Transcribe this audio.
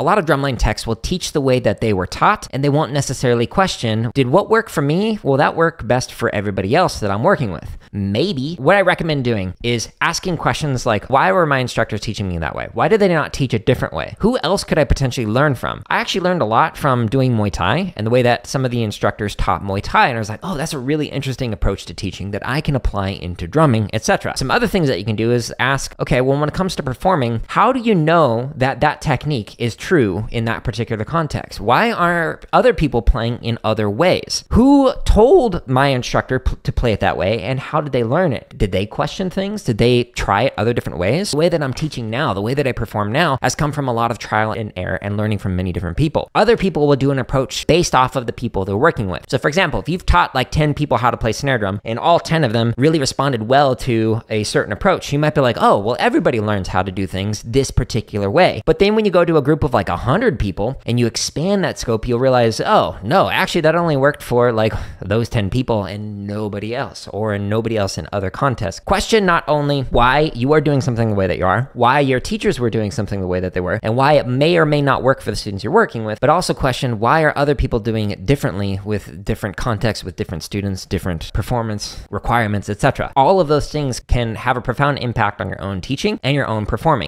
A lot of drumline techs will teach the way that they were taught, and they won't necessarily question, did what work for me? Will that work best for everybody else that I'm working with? Maybe. What I recommend doing is asking questions like, why were my instructors teaching me that way? Why did they not teach a different way? Who else could I potentially learn from? I actually learned a lot from doing Muay Thai and the way that some of the instructors taught Muay Thai, and I was like, oh, that's a really interesting approach to teaching that I can apply into drumming, etc. Some other things that you can do is ask, okay, well, when it comes to performing, how do you know that that technique is true in that particular context? Why are other people playing in other ways? Who told my instructor to play it that way, and how did they learn it? Did they question things? Did they try it other different ways? The way that I'm teaching now, the way that I perform now, has come from a lot of trial and error and learning from many different people. Other people will do an approach based off of the people they're working with. So for example, if you've taught like 10 people how to play snare drum and all 10 of them really responded well to a certain approach, you might be like, oh, well, everybody learns how to do things this particular way. But then when you go to a group of like 100 people and you expand that scope, you'll realize, oh, no, actually that only worked for like those 10 people and nobody else, or nobody else in other contests. Question not only why you are doing something the way that you are, why your teachers were doing something the way that they were, and why it may or may not work for the students you're working with, but also question why are other people doing it differently with different contexts, with different students, different performance requirements, etc. All of those things can have a profound impact on your own teaching and your own performing.